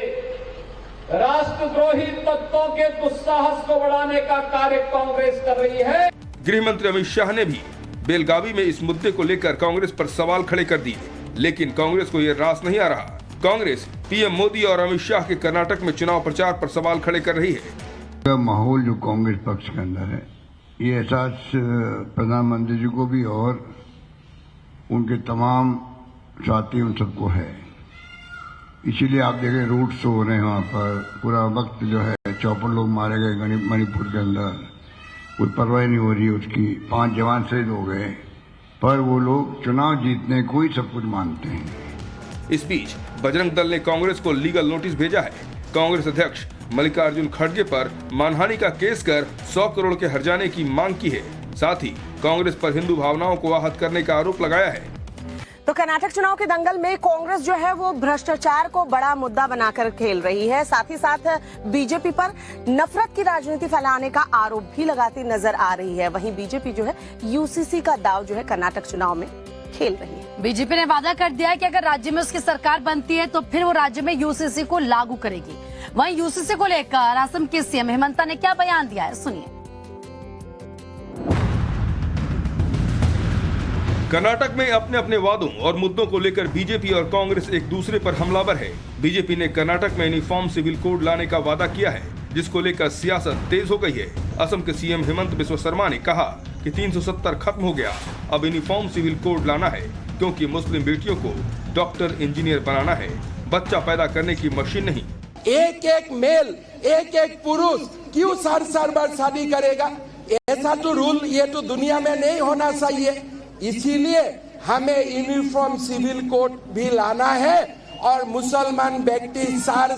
राष्ट्रद्रोही तत्वों के दुस्साहस को बढ़ाने का कार्य कांग्रेस कर रही है। गृह मंत्री अमित शाह ने भी बेलगावी में इस मुद्दे को लेकर कांग्रेस पर सवाल खड़े कर दिए, लेकिन कांग्रेस को यह रास नहीं आ रहा। कांग्रेस पीएम मोदी और अमित शाह के कर्नाटक में चुनाव प्रचार पर सवाल खड़े कर रही है। माहौल जो कांग्रेस पक्ष के अंदर है, ये एहसास प्रधानमंत्री जी को भी और उनके तमाम साथी उन सबको है। इसीलिए आप देखें रोड शो हो रहे हैं वहाँ पर, पूरा वक्त जो है 54 लोग मारे गए मणिपुर के अंदर, कोई परवाह नहीं हो रही उसकी। 5 जवान शहीद हो गए, पर वो लोग चुनाव जीतने को ही सब कुछ मानते हैं। इस बीच बजरंग दल ने कांग्रेस को लीगल नोटिस भेजा है। कांग्रेस अध्यक्ष मल्लिकार्जुन खड़गे पर मानहानि का केस कर 100 करोड़ के हर्जाने की मांग की है। साथ ही कांग्रेस पर हिंदू भावनाओं को आहत करने का आरोप लगाया है। तो कर्नाटक चुनाव के दंगल में कांग्रेस जो है वो भ्रष्टाचार को बड़ा मुद्दा बनाकर खेल रही है। साथ ही साथ बीजेपी पर नफरत की राजनीति फैलाने का आरोप भी लगाती नजर आ रही है। वहीं बीजेपी जो है यूसीसी का दाव जो है कर्नाटक चुनाव में खेल रही है। बीजेपी ने वादा कर दिया है कि अगर राज्य में उसकी सरकार बनती है तो फिर वो राज्य में यूसीसी को लागू करेगी। वहीं यूसीसी को लेकर असम के सीएम हेमंता ने क्या बयान दिया है, सुनिए। कर्नाटक में अपने अपने वादों और मुद्दों को लेकर बीजेपी और कांग्रेस एक दूसरे पर हमलावर है। बीजेपी ने कर्नाटक में यूनिफॉर्म सिविल कोड लाने का वादा किया है, जिसको लेकर सियासत तेज हो गई है। असम के सीएम हेमंत बिस्वा शर्मा ने कहा कि 370 खत्म हो गया, अब यूनिफॉर्म सिविल कोड लाना है, क्योंकि मुस्लिम बेटियों को डॉक्टर इंजीनियर बनाना है, बच्चा पैदा करने की मशीन नहीं। एक एक मेल, एक एक पुरुष क्यों सार बार शादी करेगा? ऐसा तो रूल ये तो दुनिया में नहीं होना चाहिए। इसीलिए हमें यूनिफॉर्म सिविल कोड भी लाना है और मुसलमान व्यक्ति सार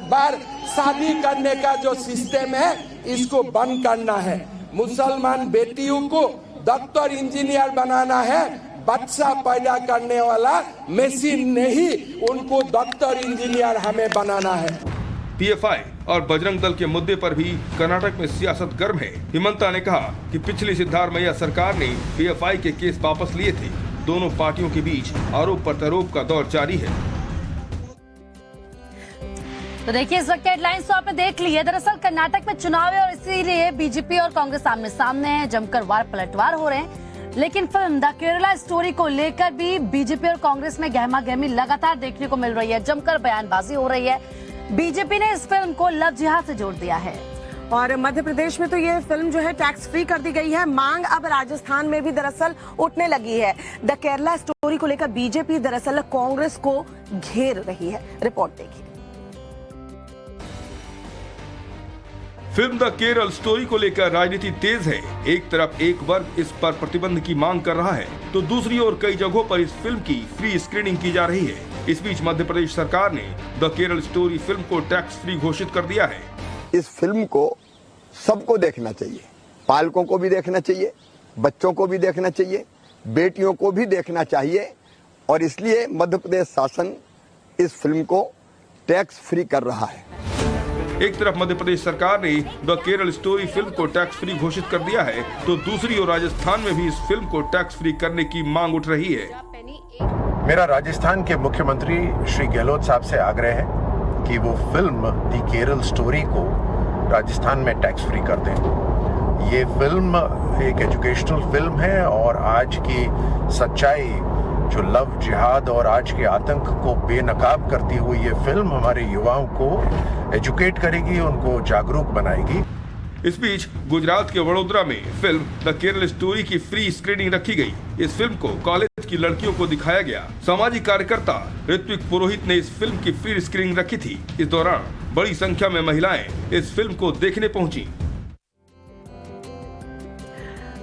बार शादी करने का जो सिस्टम है इसको बंद करना है। मुसलमान बेटियों को डॉक्टर इंजीनियर बनाना है, बच्चा पैदा करने वाला मशीन नहीं, उनको डॉक्टर इंजीनियर हमें बनाना है। पीएफआई और बजरंग दल के मुद्दे पर भी कर्नाटक में सियासत गर्म है। हिमंता ने कहा कि पिछली सिद्धारमैया सरकार ने पीएफआई के केस वापस लिए थे। दोनों पार्टियों के बीच आरोप प्रत्यारोप का दौर जारी है। तो देखिए, इस वक्त हेडलाइंस तो आपने देख ली है। दरअसल कर्नाटक में चुनाव है और इसीलिए बीजेपी और कांग्रेस आमने सामने हैं, जमकर वार पलटवार हो रहे हैं। लेकिन फिल्म द केरला स्टोरी को लेकर भी बीजेपी और कांग्रेस में गहमा गहमी लगातार देखने को मिल रही है, जमकर बयानबाजी हो रही है। बीजेपी ने इस फिल्म को लव जिहाद से जोड़ दिया है और मध्य प्रदेश में तो ये फिल्म जो है टैक्स फ्री कर दी गई है। मांग अब राजस्थान में भी दरअसल उठने लगी है। द केरला स्टोरी को लेकर बीजेपी दरअसल कांग्रेस को घेर रही है। रिपोर्ट देखिए। फिल्म द केरल स्टोरी को लेकर राजनीति तेज है। एक तरफ एक वर्ग इस पर प्रतिबंध की मांग कर रहा है, तो दूसरी ओर कई जगहों पर इस फिल्म की फ्री स्क्रीनिंग की जा रही है। इस बीच मध्य प्रदेश सरकार ने द केरल स्टोरी फिल्म को टैक्स फ्री घोषित कर दिया है। इस फिल्म को सबको देखना चाहिए, पालकों को भी देखना चाहिए, बच्चों को भी देखना चाहिए, बेटियों को भी देखना चाहिए और इसलिए मध्य प्रदेश शासन इस फिल्म को टैक्स फ्री कर रहा है। एक तरफ मध्य प्रदेश सरकार ने द केरल स्टोरी फिल्म को टैक्स फ्री घोषित कर दिया है, तो दूसरी ओर राजस्थान में भी इस फिल्म को टैक्स फ्री करने की मांग उठ रही है। मेरा राजस्थान के मुख्यमंत्री श्री गहलोत साहब से आग्रह है कि वो फिल्म द केरल स्टोरी को राजस्थान में टैक्स फ्री कर दें। ये फिल्म एक एजुकेशनल फिल्म है और आज की सच्चाई जो लव जिहाद और आज के आतंक को बेनकाब करती हुई ये फिल्म हमारे युवाओं को एजुकेट करेगी, उनको जागरूक बनाएगी। इस बीच गुजरात के वडोदरा में फिल्म द केरल स्टोरी की फ्री स्क्रीनिंग रखी गई। इस फिल्म को कॉलेज की लड़कियों को दिखाया गया। सामाजिक कार्यकर्ता ऋत्विक पुरोहित ने इस फिल्म की फ्री स्क्रीनिंग रखी थी। इस दौरान बड़ी संख्या में महिलाएं इस फिल्म को देखने पहुंची।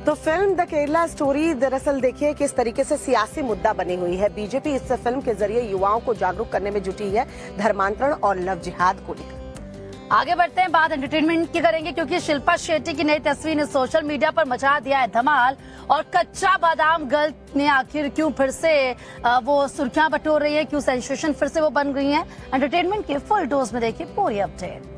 तो फिल्म द केरला स्टोरी दरअसल देखिए किस तरीके से सियासी मुद्दा बनी हुई है। बीजेपी इस फिल्म के जरिए युवाओं को जागरूक करने में जुटी है धर्मांतरण और लव जिहाद को लेकर। आगे बढ़ते हैं, बात एंटरटेनमेंट की करेंगे क्योंकि शिल्पा शेट्टी की नई तस्वीर ने सोशल मीडिया पर मचा दिया है धमाल। और कच्चा बादाम गर्ल ने आखिर क्यों फिर से वो सुर्खियां बटोर रही है, क्यों सेंसेशन फिर से वो बन गई है। एंटरटेनमेंट के फुल डोज में देखिए पूरी update.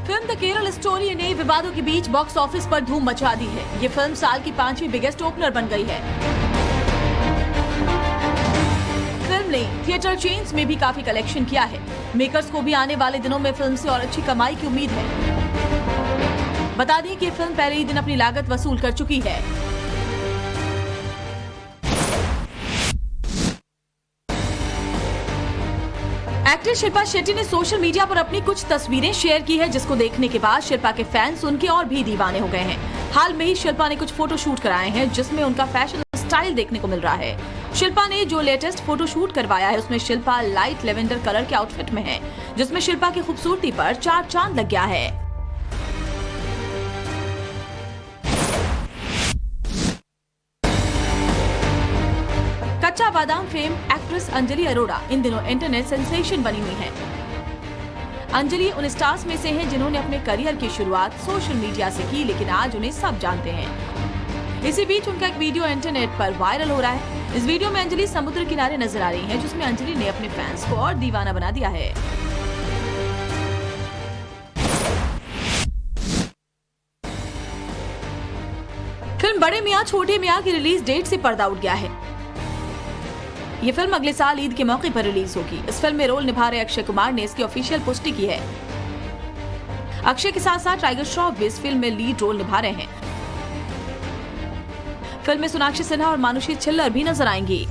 Film the Kerala story ने विवादों के बीच बॉक्स ऑफिस पर धूम मचा दी है। ये फिल्म साल की 5वीं बिगेस्ट ओपनर बन गई है। फिल्म ने थिएटर चेन्स में भी काफी कलेक्शन किया है। मेकर्स को भी आने वाले दिनों में फिल्म से और अच्छी कमाई की उम्मीद है। बता दें कि फिल्म पहले ही दिन अपनी लागत वसूल कर चुकी है। एक्ट्रेस शिल्पा शेट्टी ने सोशल मीडिया पर अपनी कुछ तस्वीरें शेयर की है, जिसको देखने के बाद शिल्पा के फैंस उनके और भी दीवाने हो गए हैं। हाल में ही शिल्पा ने कुछ फोटो शूट कराए हैं जिसमें उनका फैशन स्टाइल देखने को मिल रहा है। शिल्पा ने जो लेटेस्ट फोटो शूट करवाया है उसमें शिल्पा लाइट लेवेंडर कलर के आउटफिट में है, जिसमें शिल्पा की खूबसूरती पर 4 चांद लग गया है। कच्चा बादाम फेम एक्ट्रेस अंजलि अरोड़ा इन दिनों इंटरनेट सेंसेशन बनी हुई है। अंजलि उन स्टार्स में से हैं जिन्होंने अपने करियर की शुरुआत सोशल मीडिया से की, लेकिन आज उन्हें सब जानते हैं। इसी बीच उनका एक वीडियो इंटरनेट पर वायरल हो रहा है। इस वीडियो में अंजलि समुद्र किनारे नजर आ रही हैं, जिसमें अंजलि ने अपने फैंस को और दीवाना बना दिया है। फिल्म बड़े मियां छोटे मियां की रिलीज डेट से पर्दा उठ गया है। ये फिल्म अगले साल ईद के मौके पर रिलीज होगी। इस फिल्म में रोल निभा रहे अक्षय कुमार ने इसकी ऑफिशियल पुष्टि की है। अक्षय के साथ साथ टाइगर श्रॉफ भी इस फिल्म में लीड रोल निभा रहे हैं। फिल्म में सोनाक्षी सिन्हा और मानुषी छिल्लर भी नजर आएंगी।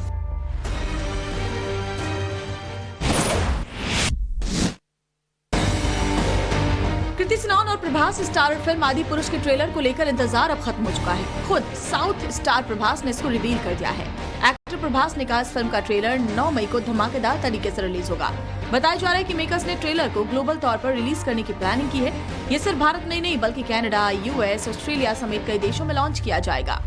कृति सेनन और प्रभास स्टार फिल्म आदि पुरुष के ट्रेलर को लेकर इंतजार अब खत्म हो चुका है। खुद साउथ स्टार प्रभास ने इसको रिवील कर दिया है। एक्टर प्रभास ने कहा इस फिल्म का ट्रेलर 9 मई को धमाकेदार तरीके से रिलीज होगा। बताया जा रहा है कि मेकर्स ने ट्रेलर को ग्लोबल तौर पर रिलीज करने की प्लानिंग की है। ये सिर्फ भारत में ही नहीं बल्कि कनाडा, यूएस, ऑस्ट्रेलिया समेत कई देशों में लॉन्च किया जाएगा।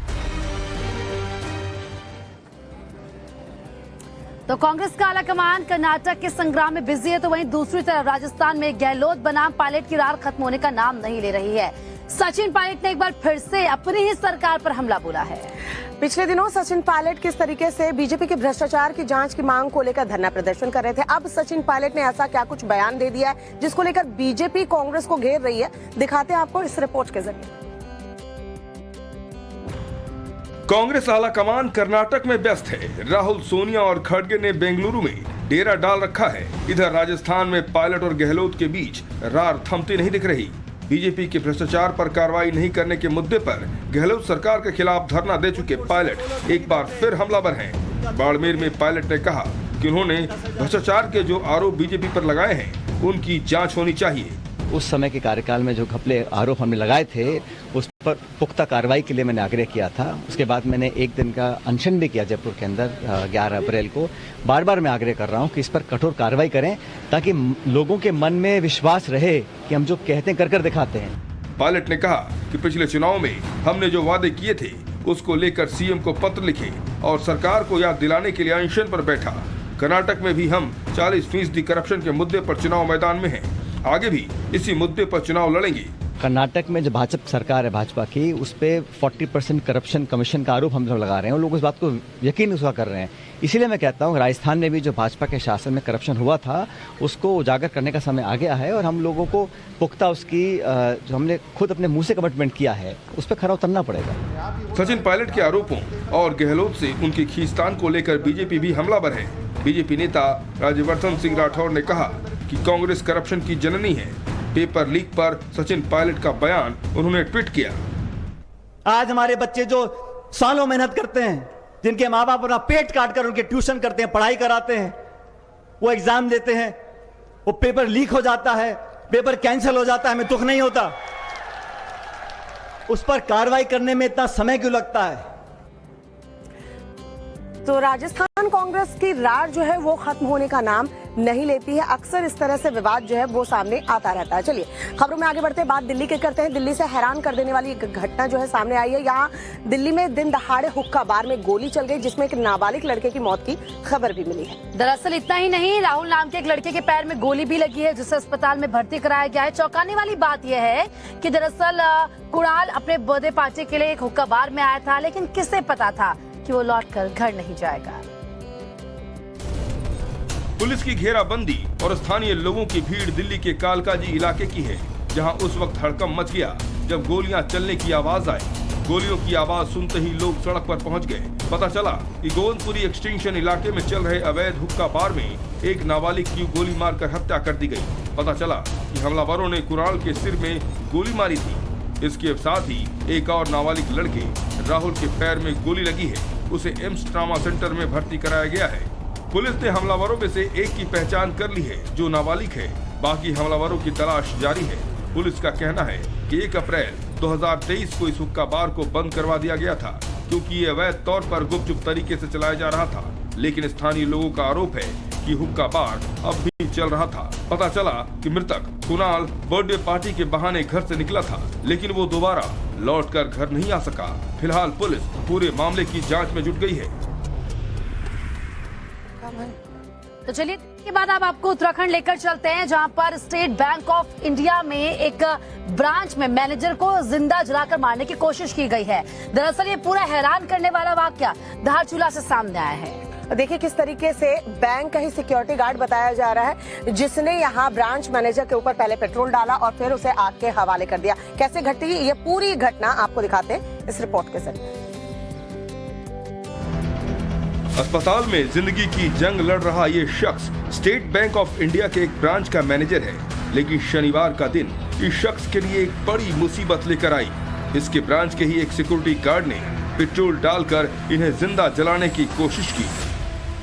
तो कांग्रेस का आलाकमान कर्नाटक के संग्राम में बिजी है, तो वहीं दूसरी तरफ राजस्थान में गहलोत बनाम पायलट की रार खत्म होने का नाम नहीं ले रही है। सचिन पायलट ने एक बार फिर से अपनी ही सरकार पर हमला बोला है। पिछले दिनों सचिन पायलट किस तरीके से बीजेपी के भ्रष्टाचार की जांच की मांग को लेकर धरना प्रदर्शन कर रहे थे, अब सचिन पायलट ने ऐसा क्या कुछ बयान दे दिया है जिसको लेकर बीजेपी कांग्रेस को घेर रही है। दिखाते हैं आपको इस रिपोर्ट के जरिए। कांग्रेस आलाकमान कर्नाटक में व्यस्त है। राहुल, सोनिया और खड़गे ने बेंगलुरु में डेरा डाल रखा है। इधर राजस्थान में पायलट और गहलोत के बीच रार थमती नहीं दिख रही। बीजेपी के भ्रष्टाचार पर कार्रवाई नहीं करने के मुद्दे पर गहलोत सरकार के खिलाफ धरना दे चुके पायलट एक बार फिर हमलावर हैं। बाड़मेर में पायलट ने कहा कि उन्होंने भ्रष्टाचार के जो आरोप बीजेपी पर लगाए हैं उनकी जांच होनी चाहिए। उस समय के कार्यकाल में जो घपले आरोप हमने लगाए थे उस पर पुख्ता कार्रवाई के लिए मैंने आग्रह किया था। उसके बाद मैंने एक दिन का अनशन भी किया जयपुर के अंदर 11 अप्रैल को। बार बार मैं आग्रह कर रहा हूं कि इस पर कठोर कार्रवाई करें ताकि लोगों के मन में विश्वास रहे कि हम जो कहते हैं कर दिखाते हैं। पायलट ने कहा कि पिछले चुनाव में हमने जो वादे किए थे उसको लेकर सीएम को पत्र लिखे और सरकार को याद दिलाने के लिए अनशन पर बैठा। कर्नाटक में भी हम 40% करप्शन के मुद्दे पर चुनाव मैदान में हैं। आगे भी इसी मुद्दे पर चुनाव लड़ेंगे। कर्नाटक में जो भाजपा सरकार है भाजपा की, उस पर 40% करप्शन कमीशन का आरोप हम लोग लगा रहे हैं और लोग इस बात को यकीन उसका कर रहे हैं। इसीलिए मैं कहता हूँ राजस्थान में भी जो भाजपा के शासन में करप्शन हुआ था उसको उजागर करने का समय आ गया है और हम लोगों को पुख्ता उसकी जो हमने खुद अपने मुंह से कमिटमेंट किया है उस पर खरा उतरना पड़ेगा। सचिन पायलट के आरोपों और गहलोत से उनकी खींचतान को लेकर बीजेपी भी हमलावर है। बीजेपी नेता राज्यवर्धन सिंह राठौर ने कहा कि कांग्रेस करप्शन की जननी है। पेपर लीक पर सचिन पायलट का बयान उन्होंने ट्वीट किया। आज हमारे बच्चे जो सालों मेहनत करते हैं, जिनके माँ बाप अपना पेट काट कर उनके ट्यूशन करते हैं, पढ़ाई कराते हैं, वो एग्जाम देते हैं, वो पेपर लीक हो जाता है, पेपर कैंसिल हो जाता है, हमें दुख नहीं होता। उस पर कार्रवाई करने में इतना समय क्यों लगता है? तो राजस्थान कांग्रेस की रार जो है वो खत्म होने का नाम नहीं लेती है। अक्सर इस तरह से विवाद जो है वो सामने आता रहता है। चलिए खबरों में आगे बढ़ते हैं, बात दिल्ली के करते हैं। दिल्ली से हैरान कर देने वाली एक घटना जो है सामने आई है। यहाँ दिल्ली में दिन दहाड़े हुक्का बार में गोली चल गई, जिसमें एक नाबालिग लड़के की मौत की खबर भी मिली है। दरअसल इतना ही नहीं, राहुल नाम के एक लड़के के पैर में गोली भी लगी है, जिसे अस्पताल में भर्ती कराया गया है। चौंकाने वाली बात यह है कि दरअसल कुणाल अपने बर्थडे पार्टी के लिए एक हुक्का बार में आया था, लेकिन किसे पता था कि वो लौटकर घर नहीं जाएगा। पुलिस की घेराबंदी और स्थानीय लोगों की भीड़ दिल्ली के कालकाजी इलाके की है, जहां उस वक्त हड़कंप मच गया जब गोलियां चलने की आवाज आई। गोलियों की आवाज सुनते ही लोग सड़क पर पहुंच गए। पता चला कि गोविंदपुरी एक्सटेंशन इलाके में चल रहे अवैध हुक्का बार में एक नाबालिग की गोली मारकर हत्या कर दी गई। पता चला कि हमलावरों ने कुणाल के सिर में गोली मारी थी। इसके साथ ही एक और नाबालिग लड़के राहुल के पैर में गोली लगी है, उसे एम्स ट्रॉमा सेंटर में भर्ती कराया गया है। पुलिस ने हमलावरों में से एक की पहचान कर ली है, जो नाबालिग है। बाकी हमलावरों की तलाश जारी है। पुलिस का कहना है कि 1 अप्रैल 2023 को इस हुक्का बार को बंद करवा दिया गया था, क्योंकि ये अवैध तौर पर गुपचुप तरीके से चलाया जा रहा था। लेकिन स्थानीय लोगों का आरोप है कि हुक्का बार अब भी चल रहा था। पता चला कि मृतक कुणाल बर्थडे पार्टी के बहाने घर से निकला था, लेकिन वो दोबारा लौटकर घर नहीं आ सका। फिलहाल पुलिस पूरे मामले की जांच में जुट गई है। तो चलिए के बाद अब आपको उत्तराखंड लेकर चलते हैं, जहां पर स्टेट बैंक ऑफ इंडिया में एक ब्रांच में मैनेजर को जिंदा जलाकर मारने की कोशिश की गई है। दरअसल ये पूरा हैरान करने वाला वाकया धारचूला से सामने आया है। देखिए किस तरीके से बैंक का ही सिक्योरिटी गार्ड बताया जा रहा है, जिसने यहाँ ब्रांच मैनेजर के ऊपर पहले पेट्रोल डाला और फिर उसे आग के हवाले कर दिया। कैसे घटी ये पूरी घटना आपको दिखाते हैं इस रिपोर्ट के जरिए। अस्पताल में जिंदगी की जंग लड़ रहा ये शख्स स्टेट बैंक ऑफ इंडिया के एक ब्रांच का मैनेजर है, लेकिन शनिवार का दिन इस शख्स के लिए एक बड़ी मुसीबत लेकर आई। इसके ब्रांच के ही एक सिक्योरिटी गार्ड ने पेट्रोल डालकर इन्हें जिंदा जलाने की कोशिश की।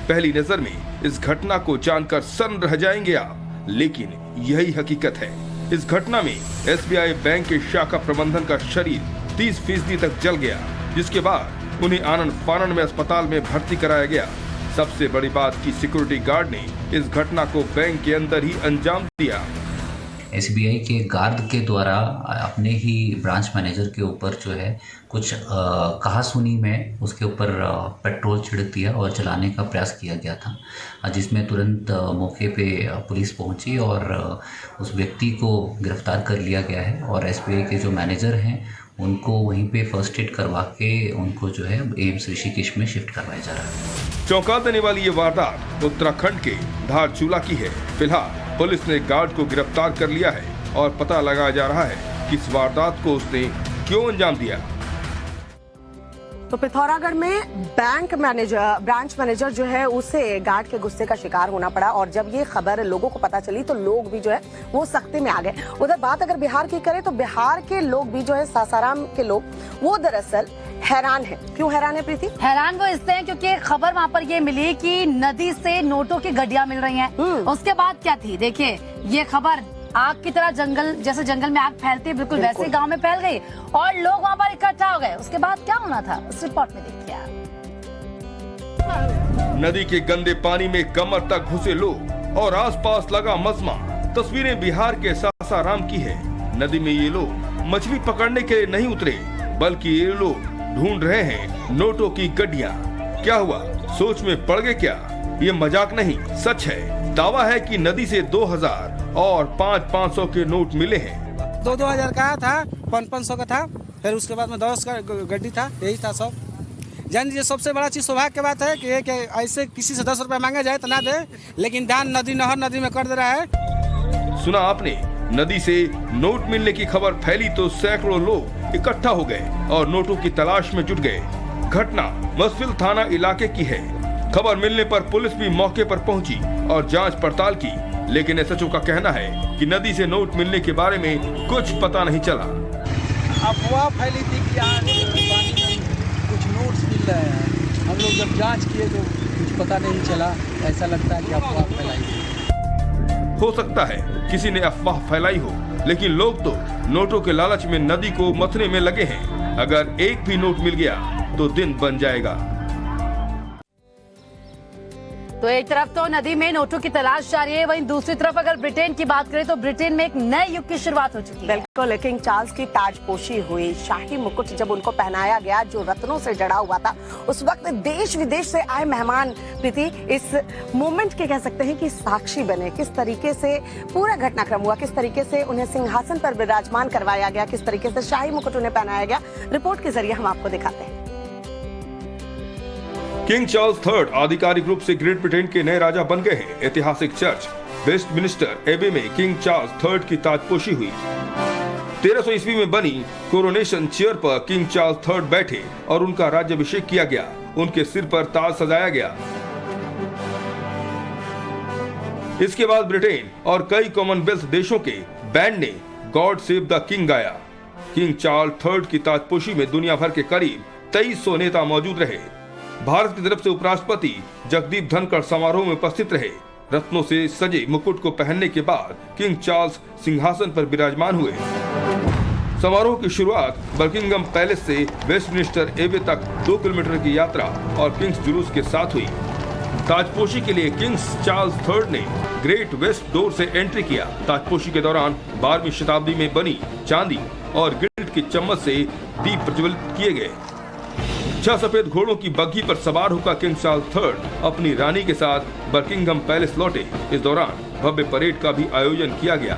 पहली नजर में इस घटना को जानकर सन्न रह जाएंगे आप, लेकिन यही हकीकत है। इस घटना में SBI बैंक के शाखा प्रबंधन का शरीर 30% तक जल गया, जिसके बाद उन्हें आनंद फानन में अस्पताल में भर्ती कराया गया। सबसे बड़ी बात कि सिक्योरिटी गार्ड ने इस घटना को बैंक के अंदर ही अंजाम दिया। SBI के गार्ड के द्वारा अपने ही ब्रांच मैनेजर के ऊपर जो है कुछ कहासुनी में उसके ऊपर पेट्रोल छिड़क दिया और जलाने का प्रयास किया गया था, जिसमें तुरंत मौके पे पुलिस पहुंची और उस व्यक्ति को गिरफ्तार कर लिया गया है। और SBI के जो मैनेजर हैं उनको वहीं पे फर्स्ट एड करवा के उनको जो है एम्स ऋषिकेश में शिफ्ट करवाया जा रहा है। चौंका देने वाली ये वारदात उत्तराखंड के धारचूला की है। फिलहाल पुलिस ने गार्ड को गिरफ्तार कर लिया है और पता लगाया जा रहा है कि इस वारदात को उसने क्यों अंजाम दिया। तो पिथौरागढ़ में ब्रांच मैनेजर जो है उसे गार्ड के गुस्से का शिकार होना पड़ा, और जब ये खबर लोगों को पता चली तो लोग भी जो है वो सख्ती में आ गए। उधर बात अगर बिहार की करें तो बिहार के लोग भी जो है सासाराम के लोग वो दरअसल हैरान है। क्यों हैरान है प्रीति? हैरान वो इसलिए हैं क्योंकि खबर वहाँ पर ये मिली कि नदी से नोटों की गड्डियां मिल रही हैं। उसके बाद क्या थी, देखिए ये खबर आग की तरह जैसे जंगल में आग फैलती है, बिल्कुल वैसे गांव में फैल गई और लोग वहाँ पर इकट्ठा हो गए। उसके बाद क्या होना था इस रिपोर्ट में देखिए आप। नदी के गंदे पानी में कमर तक घुसे लोग और आसपास लगा मजमा। तस्वीरें बिहार के सासाराम की है। नदी में ये लोग मछली पकड़ने के लिए नहीं उतरे, बल्कि ये लोग ढूंढ रहे हैं नोटों की गड्डियां। क्या हुआ, सोच में पड़ गए क्या? ये मजाक नहीं, सच है। दावा है कि नदी से 2000 और 500-500 के नोट मिले हैं। 2,000 का था, 500 का था, फिर उसके बाद में 10 का गड्डी था, यही था सब। जान लीजिए सबसे बड़ा चीज सौभाग्य की बात है कि ऐसे किसी से 10 रुपए मांगा जाए तो ना दे, लेकिन दान नहर नदी में कर दे रहा है। सुना आपने, नदी से नोट मिलने की खबर फैली तो सैकड़ों लोग इकट्ठा हो गए और नोटों की तलाश में जुट गए। घटना मसफिल थाना इलाके की है। खबर मिलने पर पुलिस भी मौके पर पहुंची और जांच पड़ताल की, लेकिन एसएचओ का कहना है कि नदी से नोट मिलने के बारे में कुछ पता नहीं चला। अफवाह फैली थी कि पानी में कुछ नोट्स मिल रहे हैं। हम लोग जब जांच किए तो कुछ पता नहीं चला। ऐसा लगता है कि अफवाह फैलाई। हो सकता है किसी ने अफवाह फैलाई हो, लेकिन लोग तो नोटों के लालच में नदी को मथने में लगे हैं। अगर एक भी नोट मिल गया तो दिन बन जाएगा। तो एक तरफ तो नदी में नोटों की तलाश जारी है, वहीं दूसरी तरफ अगर ब्रिटेन की बात करें तो ब्रिटेन में एक नए युग की शुरुआत हो चुकी है। बिल्कुल, किंग चार्ल्स की ताजपोशी हुई, शाही मुकुट जब उनको पहनाया गया जो रत्नों से जड़ा हुआ था, उस वक्त देश विदेश से आए मेहमान प्रीति इस मोमेंट के कह सकते हैं कि साक्षी बने। किस तरीके से पूरा घटनाक्रम हुआ, किस तरीके से उन्हें सिंहासन पर विराजमान करवाया गया, किस तरीके से शाही मुकुट उन्हें पहनाया गया, रिपोर्ट के जरिए हम आपको दिखाते हैं। किंग चार्ल्स III आधिकारिक रूप से ग्रेट ब्रिटेन के नए राजा बन गए हैं। ऐतिहासिक चर्च वेस्टमिनिस्टर एबे में किंग चार्ल्स III की ताजपोशी हुई। 1300 ईस्वी में बनी कोरोनेशन चेयर पर किंग चार्ल्स III बैठे और उनका राज्याभिषेक किया गया। उनके सिर पर ताज सजाया गया। इसके बाद ब्रिटेन और कई कॉमनवेल्थ देशों के बैंड ने गॉड सेव द किंग गाया। किंग चार्ल्स III की ताजपोशी में दुनिया भर के करीब 2300 नेता मौजूद रहे। भारत की तरफ से उपराष्ट्रपति जगदीप धनखड़ समारोह में उपस्थित रहे। रत्नों से सजे मुकुट को पहनने के बाद किंग चार्ल्स सिंहासन पर विराजमान हुए। समारोह की शुरुआत बकिंगम पैलेस से वेस्टमिनिस्टर एबे तक 2 किलोमीटर की यात्रा और किंग्स जुलूस के साथ हुई। ताजपोशी के लिए किंग्स चार्ल्स III ने ग्रेट वेस्ट डोर से एंट्री किया। ताजपोशी के दौरान 12वीं शताब्दी में बनी चांदी और गिल्ड की चम्मच से दीप प्रज्वलित किए गए। 6 सफेद घोड़ों की बग्घी पर सवार होकर किंग चार्ल्स III अपनी रानी के साथ बकिंगम पैलेस लौटे। इस दौरान भव्य परेड का भी आयोजन किया गया,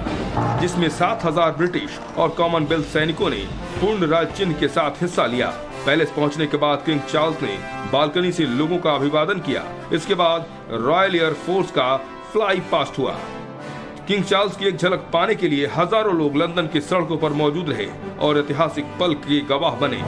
जिसमें 7000 ब्रिटिश और कॉमनवेल्थ सैनिकों ने पूर्ण राज चिन्ह के साथ हिस्सा लिया। पैलेस पहुंचने के बाद किंग चार्ल्स ने बालकनी से लोगों का अभिवादन किया। इसके बाद रॉयल एयर फोर्स का फ्लाई पास्ट हुआ। किंग चार्ल्स की एक झलक पाने के लिए हजारों लोग लंदन की सड़कों पर मौजूद रहे और ऐतिहासिक पल के गवाह बने।